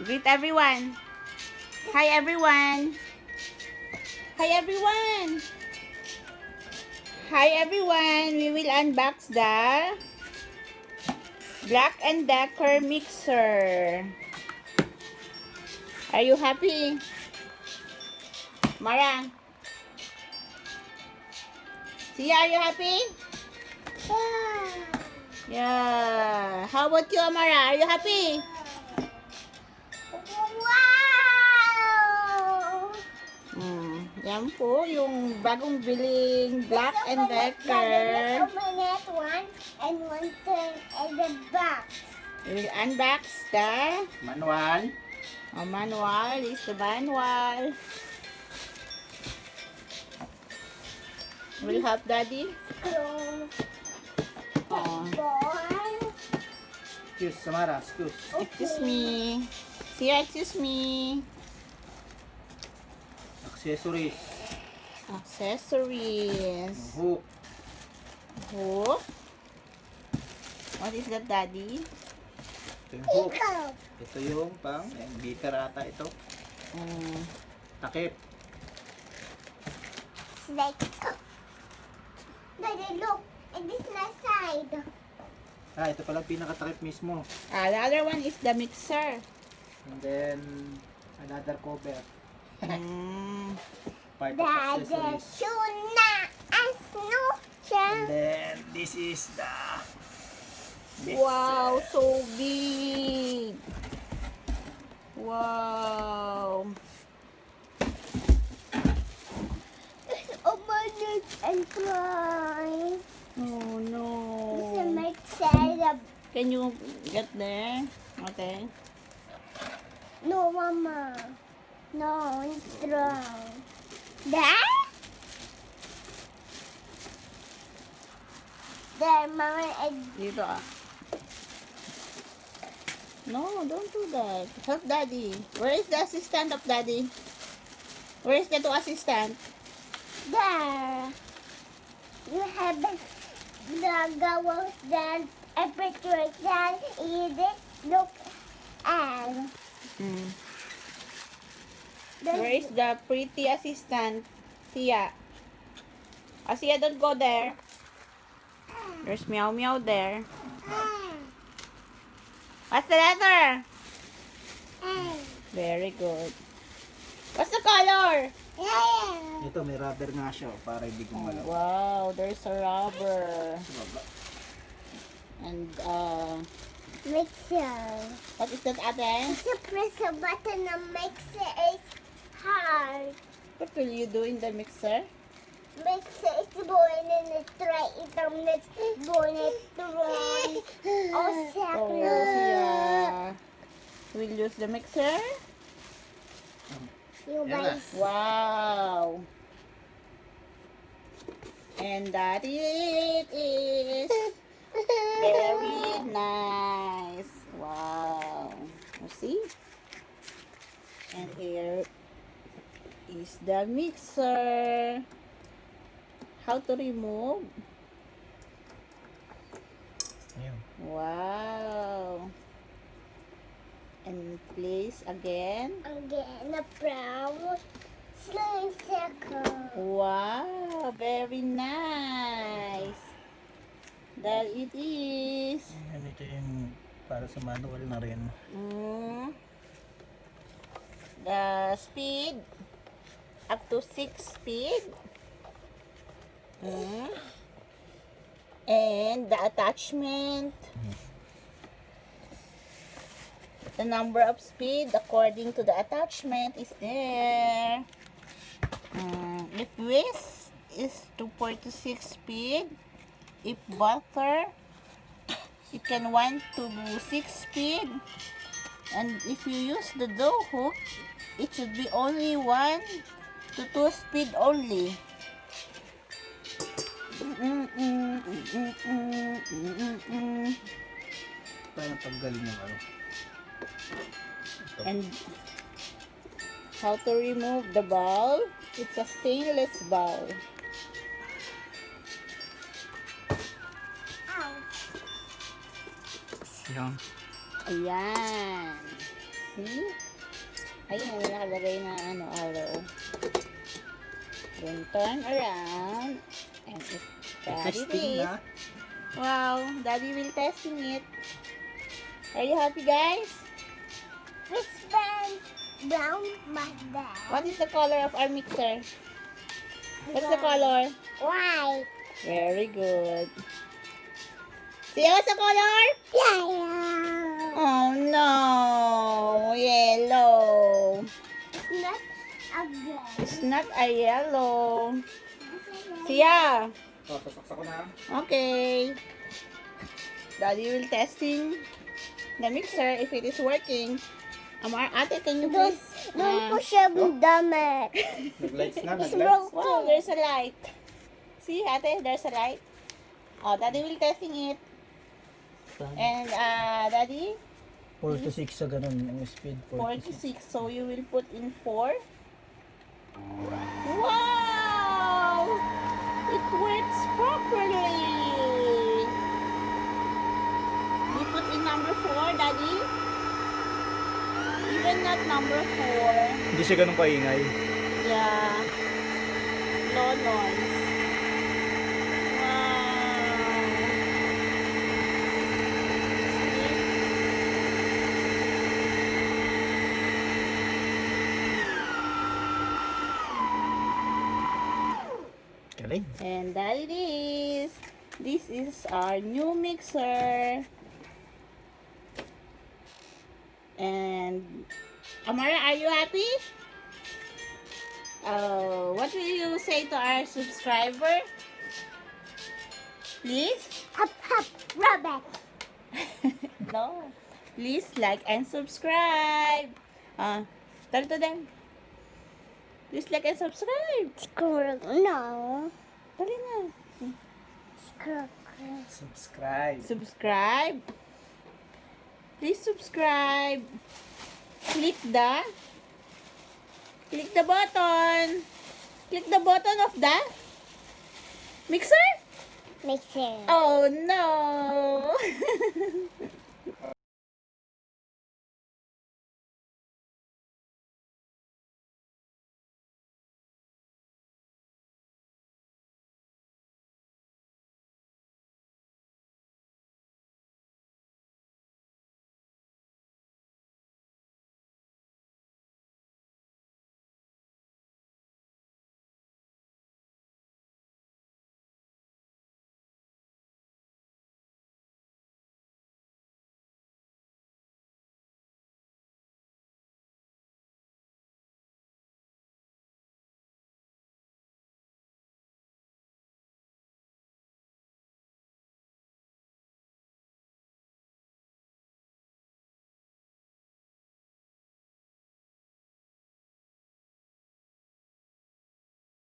Greet everyone. Hi everyone. Hi everyone. Hi everyone. We will unbox the Black+Decker mixer. Are you happy? Mara? Sia, are you happy? Yeah. How about you, Amara? Are you happy? Wow! Yan po yung bagong biling Black+Decker. Let's open it one and one thing in the box. We will unbox the Manual. manual. This is the manual. Will you help Daddy? Oh. Excuse, Samara. Excuse. Excuse me. Sia, excuse me. Accessories. Accessories. Hook. Hook. What is that, Daddy? Ito yung hook. Ito yung pang beater ata ito. Takip. Like, Daddy, look. And this left side. Ito pala pinakatakip mismo. The other one is the mixer. And then, another cover. Part of Daddy, accessories. tuna. And then, this is the mixer. Wow, so big. Wow. Open it and try. Oh no. This is my setup. Can you get there? Okay. No, Mama. No, it's wrong. There? There, Mama. Dito ah. No, don't do that. Help Daddy. Where is the assistant of Daddy? Where is the two assistant? There. You have the gowels that I picture that is it. Look and Where is the pretty assistant? Sia. Sia, don't go there. There's meow meow there. What's the letter? Very good. What's the color? Ito, may rubber nga siya para hindi gumalaw. Wow, there's a rubber. Sa baba. And mixer. what is that, ate? To press a button and mixer is hard. What will you do in the mixer? Mixer is born in the tray. It's born in the run. Oh, Oh, second. yeah. We'll use the mixer. You Yan na. guys. Wow. And that it is very nice. Wow. You see? And here is the mixer. How to remove? Ayun. Wow. And place again. Again, a brown slime circle. Wow, very nice. There it is. Ayan, ito yung para sa manual na rin. The speed up to 6 speed. And the attachment. The number of speed according to the attachment is there. If width is 2.6 speed, if butter, you can 1 to 6 speed, and if you use the dough hook, it should be only 1 to 2 speed only. Parang tanggalin yung ano. And how to remove the bowl? It's a stainless bowl. Ow. Yan. Ayan. See? Ayun, may nakalagay na ano, arrow. Then turn around. And it, that it Testing is. na. Wow, Daddy will testing it. Are you happy, guys? Which brand? Brown, my dad. What is the color of our mixer? What's the color? White. Very good. See, what's the color? Yellow. Oh no, yellow. It's not a red. It's not a yellow. Siya. Oh, sasaksak ko na. Okay. Daddy will testing the mixer if it is working. Ate, can you please? Don't push yung damit. Nag-lights na, It's nag-lights. broken. Wow, there's a light. See, ate, there's a light. Oh, Daddy will testing it. And Daddy, 4 to 6 sa ganun ang speed. 4 to 6. So you will put in 4. Wow! It works properly. You put in number 4, Daddy. Even not number 4. Hindi siya ganun kaingay. Yeah. Low noise. Wow. Galing. And that it is. This is our new mixer. And Amara, are you happy? What will you say to our subscriber? Please? Hop, hop, rabbit. No. Please like and subscribe. Tell to them. Please like and subscribe. Squirrel. No. Dali na. Squirrel. Subscribe. Subscribe. Please subscribe. Click the button. Click the button of the mixer. Mixer. Oh no.